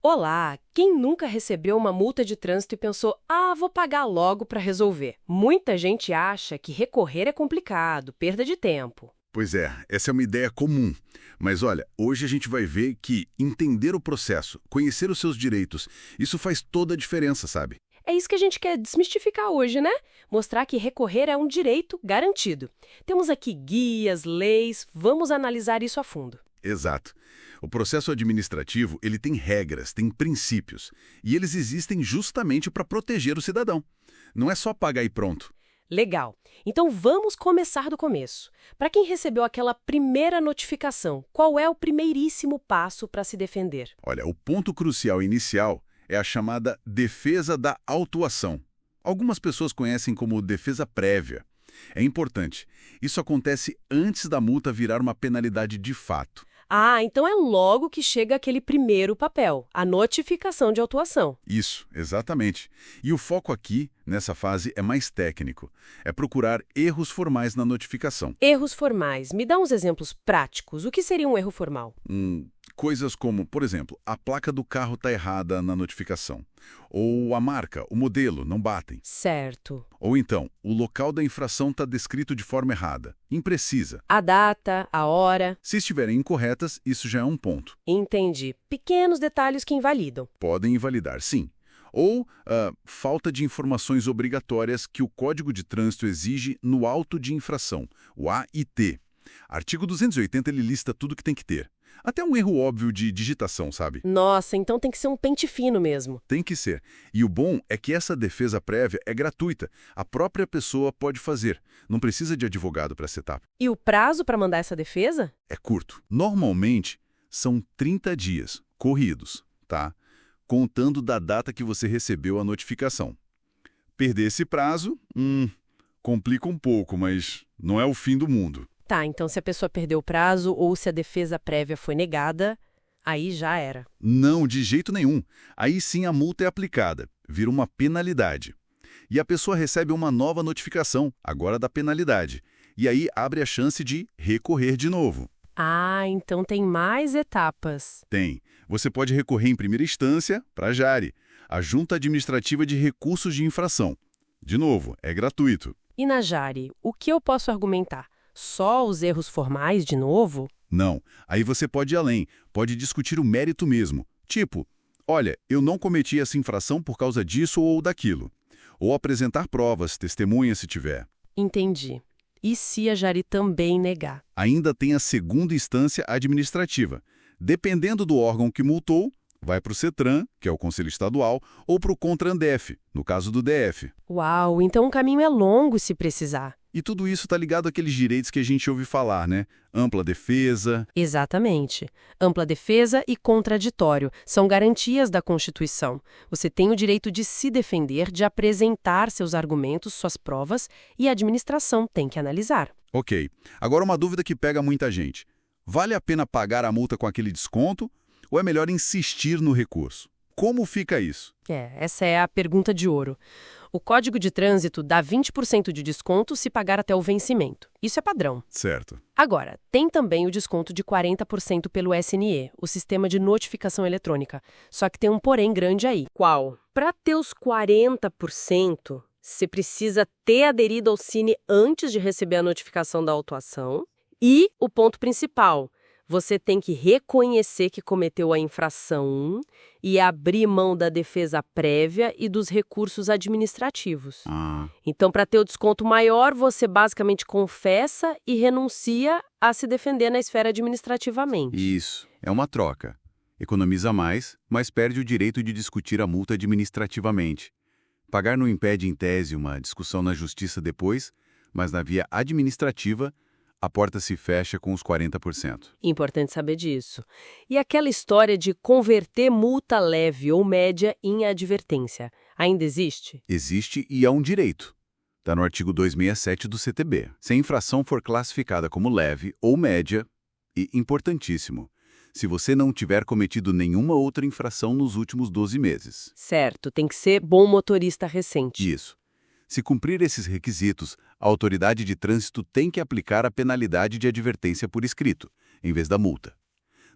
Olá! Quem nunca recebeu uma multa de trânsito e pensou, vou pagar logo para resolver? Muita gente acha que recorrer é complicado, perda de tempo. Pois é, essa é uma ideia comum. Mas olha, hoje a gente vai ver que entender o processo, conhecer os seus direitos, isso faz toda a diferença, sabe? É isso que a gente quer desmistificar hoje, né? Mostrar que recorrer é um direito garantido. Temos aqui guias, leis, vamos analisar isso a fundo. Exato. O processo administrativo, ele tem regras, tem princípios, e eles existem justamente para proteger o cidadão. Não é só pagar e pronto. Legal. Então vamos começar do começo. Para quem recebeu aquela primeira notificação, qual é o primeiríssimo passo para se defender? Olha, o ponto crucial inicial é a chamada defesa da autuação. Algumas pessoas conhecem como defesa prévia. É importante. Isso acontece antes da multa virar uma penalidade de fato. Então é logo que chega aquele primeiro papel, a notificação de autuação. Isso, exatamente. E o foco aqui, nessa fase, é mais técnico. É procurar erros formais na notificação. Erros formais. Me dá uns exemplos práticos. O que seria um erro formal? Coisas como, por exemplo, a placa do carro está errada na notificação. Ou a marca, o modelo, não batem. Certo. Ou então, o local da infração está descrito de forma errada, imprecisa. A data, a hora. Se estiverem incorretas, isso já é um ponto. Entendi. Pequenos detalhes que invalidam. Podem invalidar, sim. Ou falta de informações obrigatórias que o Código de Trânsito exige no auto de infração, o AIT. Artigo 280 ele lista tudo que tem que ter. Até um erro óbvio de digitação, sabe? Nossa, então tem que ser um pente fino mesmo. Tem que ser. E o bom é que essa defesa prévia é gratuita. A própria pessoa pode fazer. Não precisa de advogado para essa etapa. E o prazo para mandar essa defesa? É curto. Normalmente, são 30 dias, corridos, tá? Contando da data que você recebeu a notificação. Perder esse prazo, complica um pouco, mas não é o fim do mundo. Tá, então se a pessoa perdeu o prazo ou se a defesa prévia foi negada, aí já era. Não, de jeito nenhum. Aí sim a multa é aplicada, vira uma penalidade. E a pessoa recebe uma nova notificação, agora da penalidade. E aí abre a chance de recorrer de novo. Então tem mais etapas. Tem. Você pode recorrer em primeira instância para a JARI, a Junta Administrativa de Recursos de Infração. De novo, é gratuito. E na JARI, o que eu posso argumentar? Só os erros formais de novo? Não. Aí você pode ir além, pode discutir o mérito mesmo. Tipo, olha, eu não cometi essa infração por causa disso ou daquilo. Ou apresentar provas, testemunhas se tiver. Entendi. E se a JARI também negar? Ainda tem a segunda instância administrativa. Dependendo do órgão que multou, vai para o CETRAN, que é o Conselho Estadual, ou para o CONTRANDEF, no caso do DF. Uau, então o caminho é longo se precisar. E tudo isso está ligado àqueles direitos que a gente ouve falar, né? Ampla defesa. Exatamente. Ampla defesa e contraditório são garantias da Constituição. Você tem o direito de se defender, de apresentar seus argumentos, suas provas, e a administração tem que analisar. Ok. Agora uma dúvida que pega muita gente. Vale a pena pagar a multa com aquele desconto ou é melhor insistir no recurso? Como fica isso? Essa é a pergunta de ouro. O Código de Trânsito dá 20% de desconto se pagar até o vencimento. Isso é padrão. Certo. Agora, tem também o desconto de 40% pelo SNE, o Sistema de Notificação Eletrônica. Só que tem um porém grande aí. Qual? Para ter os 40%, você precisa ter aderido ao Cine antes de receber a notificação da autuação. E o ponto principal, você tem que reconhecer que cometeu a infração e abrir mão da defesa prévia e dos recursos administrativos. Então, para ter o desconto maior, você basicamente confessa e renuncia a se defender na esfera administrativamente. Isso. É uma troca. Economiza mais, mas perde o direito de discutir a multa administrativamente. Pagar não impede, em tese, uma discussão na justiça depois, mas na via administrativa, a porta se fecha com os 40%. Importante saber disso. E aquela história de converter multa leve ou média em advertência, ainda existe? Existe e é um direito. Está no artigo 267 do CTB. Se a infração for classificada como leve ou média, e importantíssimo, se você não tiver cometido nenhuma outra infração nos últimos 12 meses. Certo, tem que ser bom motorista recente. Isso. Se cumprir esses requisitos, a autoridade de trânsito tem que aplicar a penalidade de advertência por escrito, em vez da multa.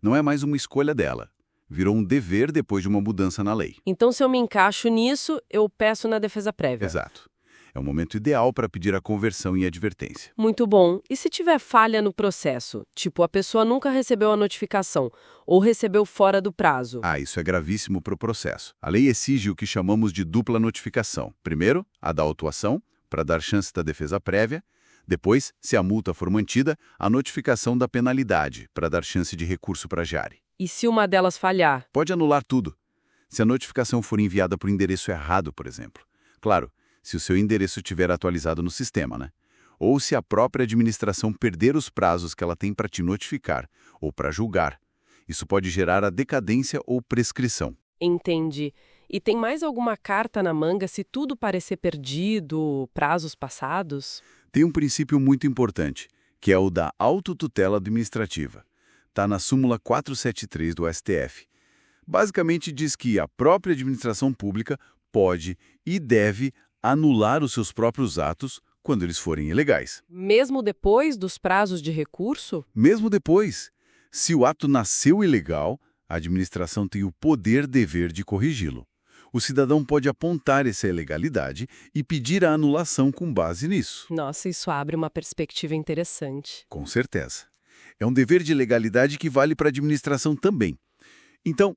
Não é mais uma escolha dela. Virou um dever depois de uma mudança na lei. Então, se eu me encaixo nisso, eu peço na defesa prévia. Exato. É o momento ideal para pedir a conversão em advertência. Muito bom. E se tiver falha no processo? Tipo, a pessoa nunca recebeu a notificação ou recebeu fora do prazo? Isso é gravíssimo para o processo. A lei exige o que chamamos de dupla notificação. Primeiro, a da autuação, para dar chance da defesa prévia. Depois, se a multa for mantida, a notificação da penalidade, para dar chance de recurso para a Jari. E se uma delas falhar? Pode anular tudo. Se a notificação for enviada para o endereço errado, por exemplo. Claro, se o seu endereço estiver atualizado no sistema, né? Ou se a própria administração perder os prazos que ela tem para te notificar ou para julgar. Isso pode gerar a decadência ou prescrição. Entendi. E tem mais alguma carta na manga se tudo parecer perdido, prazos passados? Tem um princípio muito importante, que é o da autotutela administrativa. Está na súmula 473 do STF. Basicamente diz que a própria administração pública pode e deve anular os seus próprios atos quando eles forem ilegais. Mesmo depois dos prazos de recurso? Mesmo depois, se o ato nasceu ilegal, a administração tem o poder-dever de corrigi-lo. O cidadão pode apontar essa ilegalidade e pedir a anulação com base nisso. Nossa, isso abre uma perspectiva interessante. Com certeza. É um dever de legalidade que vale para a administração também. Então,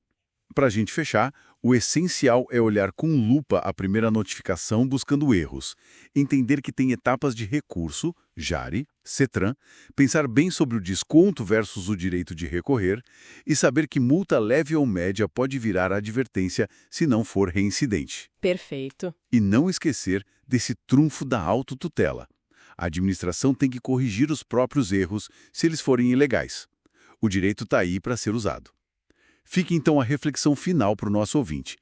para a gente fechar, o essencial é olhar com lupa a primeira notificação buscando erros, entender que tem etapas de recurso, Jari, CETRAN, pensar bem sobre o desconto versus o direito de recorrer e saber que multa leve ou média pode virar advertência se não for reincidente. Perfeito. E não esquecer desse trunfo da autotutela. A administração tem que corrigir os próprios erros se eles forem ilegais. O direito está aí para ser usado. Fique então a reflexão final para o nosso ouvinte.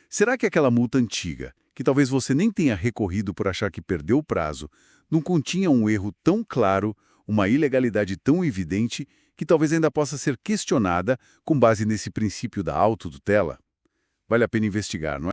Será que aquela multa antiga, que talvez você nem tenha recorrido por achar que perdeu o prazo, não continha um erro tão claro, uma ilegalidade tão evidente, que talvez ainda possa ser questionada com base nesse princípio da autotutela? Vale a pena investigar, não é?